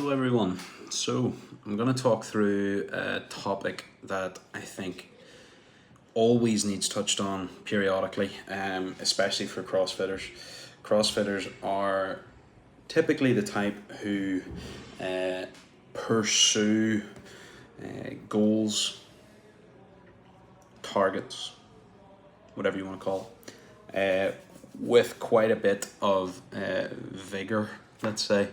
Hello everyone. So I'm going to talk through a topic that I think always needs touched on periodically, especially for CrossFitters. CrossFitters are typically the type who pursue goals, targets, whatever you want to call it, with quite a bit of vigor, let's say.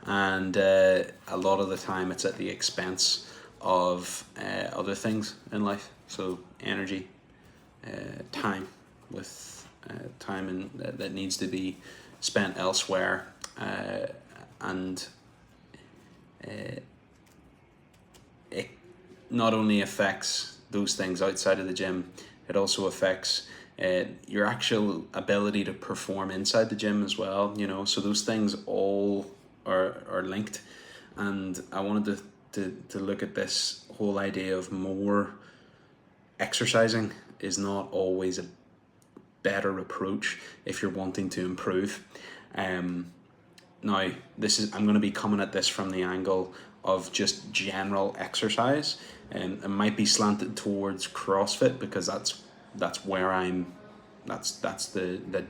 And a lot of the time it's at the expense of other things in life. So energy, time, with time that needs to be spent elsewhere, and it not only affects those things outside of the gym, it also affects your actual ability to perform inside the gym as well. So those things all are linked, and I wanted to look at this whole idea of more exercising is not always a better approach if you're wanting to improve. Now I'm going to be coming at this from the angle of just general exercise, and it might be slanted towards CrossFit because that's where that's the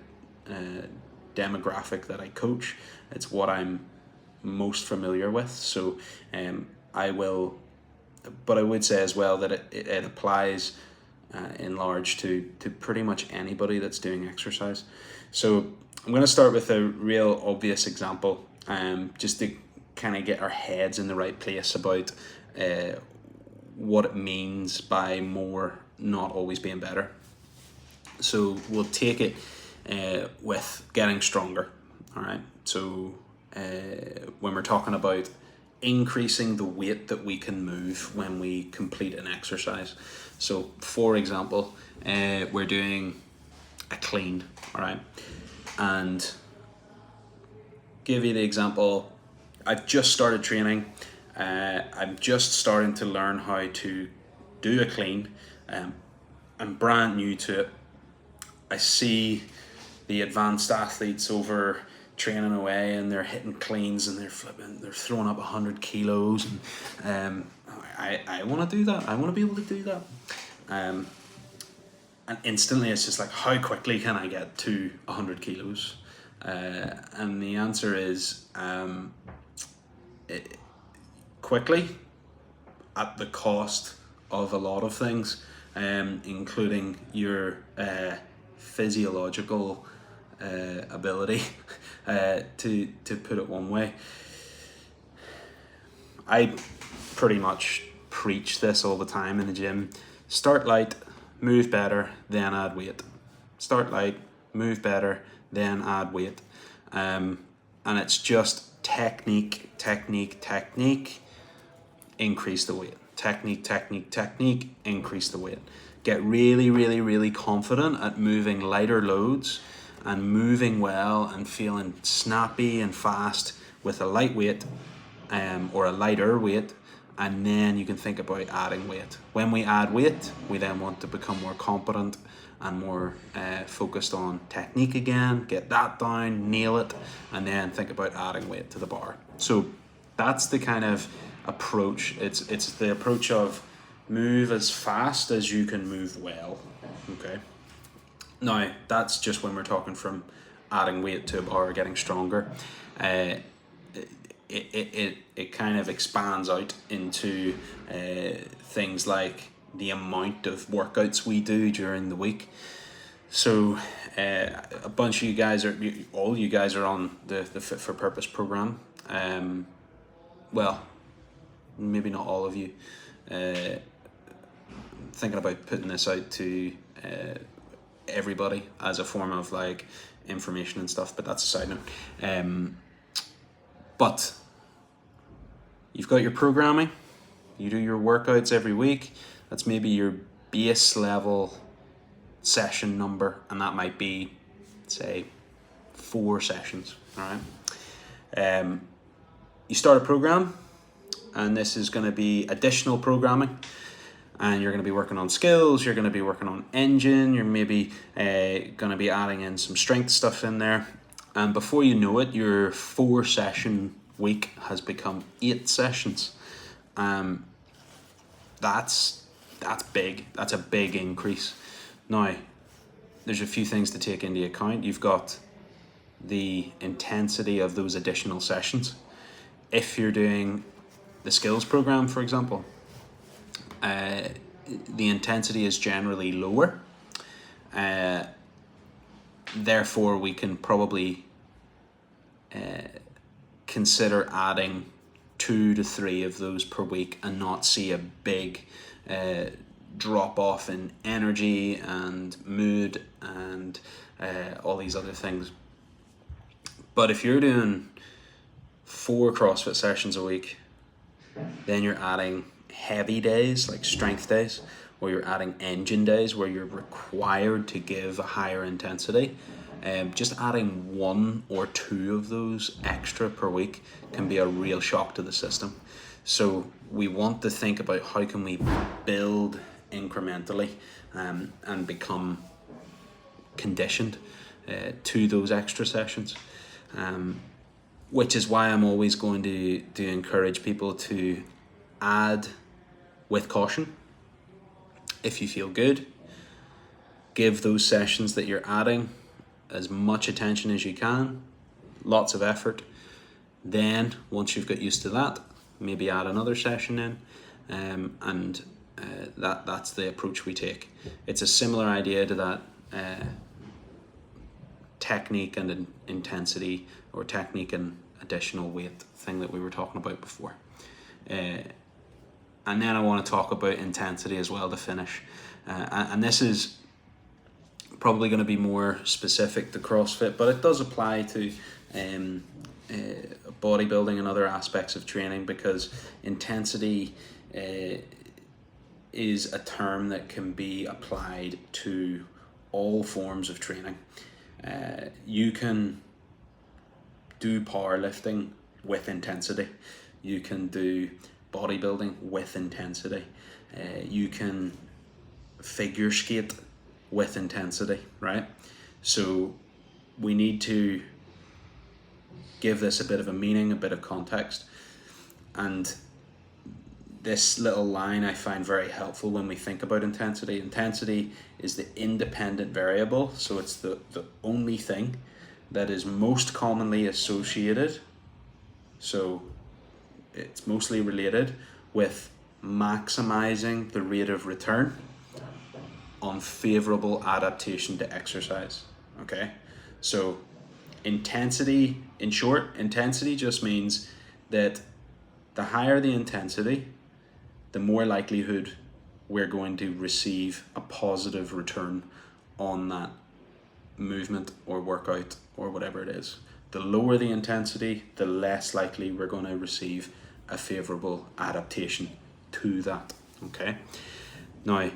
demographic that I coach. It's what I'm most familiar with. So I would say as well that it applies in large to pretty much anybody that's doing exercise. So I'm going to start with a real obvious example, just to kind of get our heads in the right place about what it means by more not always being better. So we'll take it with getting stronger. All right. So when we're talking about increasing the weight that we can move when we complete an exercise. So for example, we're doing a clean, all right? And give you the example, I've just started training. I'm just starting to learn how to do a clean. I'm brand new to it. I see the advanced athletes over training away and they're hitting cleans and they're throwing up 100 kilos, and I want to do that. I want to be able to do that, and instantly it's just like, how quickly can I get to 100 kilos? And the answer is quickly, at the cost of a lot of things, including your physiological ability, to put it one way. I pretty much preach this all the time in the gym. Start light, move better, then add weight. Start light, move better, then add weight. And it's just technique, increase the weight. Technique, increase the weight. Get really, really, really confident at moving lighter loads and moving well and feeling snappy and fast with a light weight, or a lighter weight, and then you can think about adding weight. When we add weight, we then want to become more competent and more focused on technique again, get that down, nail it, and then think about adding weight to the bar. So that's the kind of approach. It's the approach of move as fast as you can move well. Okay. Now, that's just when we're talking from adding weight to a bar or getting stronger. It kind of expands out into things like the amount of workouts we do during the week. So a bunch of all you guys are on the Fit for Purpose program. Well, maybe not all of you. Thinking about putting this out to everybody as a form of like information and stuff, but that's a side note. But you've got your programming, you do your workouts every week. That's maybe your base level session number, and that might be, say, 4 sessions. All right. You start a program, and this is going to be additional programming. And you're going to be working on skills, you're going to be working on engine, you're maybe going to be adding in some strength stuff in there. And before you know it, your 4-session week has become 8 sessions. That's big. That's a big increase. Now, there's a few things to take into account. You've got the intensity of those additional sessions. If you're doing the skills program, for example, the intensity is generally lower. Therefore, we can probably consider adding 2 to 3 of those per week and not see a big drop off in energy and mood and all these other things. But if you're doing 4 CrossFit sessions a week, then you're adding heavy days like strength days, or you're adding engine days where you're required to give a higher intensity. Just adding 1 or 2 of those extra per week can be a real shock to the system. So we want to think about how can we build incrementally and become conditioned to those extra sessions. Which is why I'm always going to encourage people to add with caution. If you feel good, give those sessions that you're adding as much attention as you can, lots of effort. Then once you've got used to that, maybe add another session in, and that's the approach we take. It's a similar idea to that technique and intensity, or technique and additional weight thing that we were talking about before. And then I want to talk about intensity as well to finish. And this is probably going to be more specific to CrossFit, but it does apply to bodybuilding and other aspects of training, because intensity is a term that can be applied to all forms of training. You can do powerlifting with intensity. You can do bodybuilding with intensity. You can figure skate with intensity, right? So we need to give this a bit of a meaning, a bit of context. And this little line I find very helpful when we think about intensity. Intensity is the independent variable, so it's the only thing that is most commonly associated, so it's mostly related with maximizing the rate of return on favorable adaptation to exercise. Okay, so intensity, in short, intensity just means that the higher the intensity, the more likelihood we're going to receive a positive return on that movement or workout or whatever it is. The lower the intensity, the less likely we're going to receive a favorable adaptation to that. Okay, now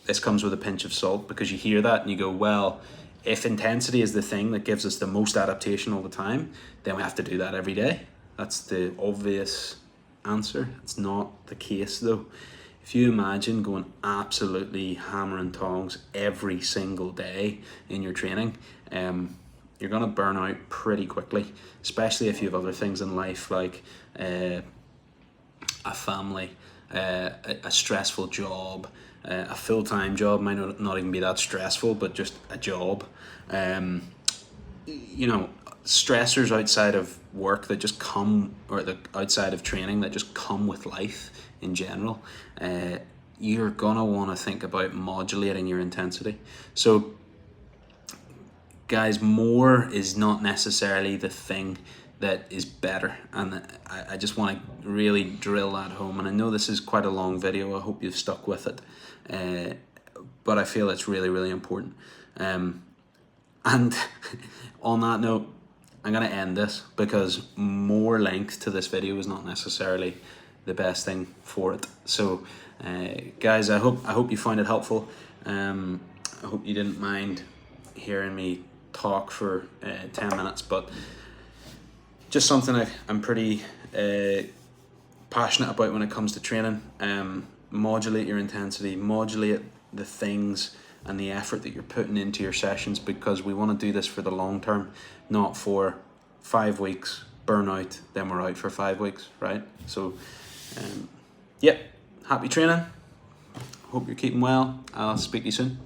this comes with a pinch of salt, because you hear that and you go, well, if intensity is the thing that gives us the most adaptation all the time, then we have to do that every day. That's the obvious answer. It's not the case though. If you imagine going absolutely hammer and tongs every single day in your training, you're going to burn out pretty quickly, especially if you have other things in life like a family, a stressful job, a full-time job might not even be that stressful, but just a job. Stressors outside of work that just come, or the outside of training that just come with life in general. You're gonna want to think about modulating your intensity. So guys, more is not necessarily the thing that is better, and I just want to really drill that home. And I know this is quite a long video, I hope you've stuck with it, but I feel it's really, really important. And on that note, I'm going to end this, because more length to this video is not necessarily the best thing for it. So guys, I hope you find it helpful. I hope you didn't mind hearing me talk for 10 minutes, but just something I'm pretty passionate about when it comes to training. Modulate your intensity, modulate the things and the effort that you're putting into your sessions, because we want to do this for the long term, not for 5 weeks, burn out, then we're out for 5 weeks, right? So, yeah, happy training. Hope you're keeping well. I'll speak to you soon.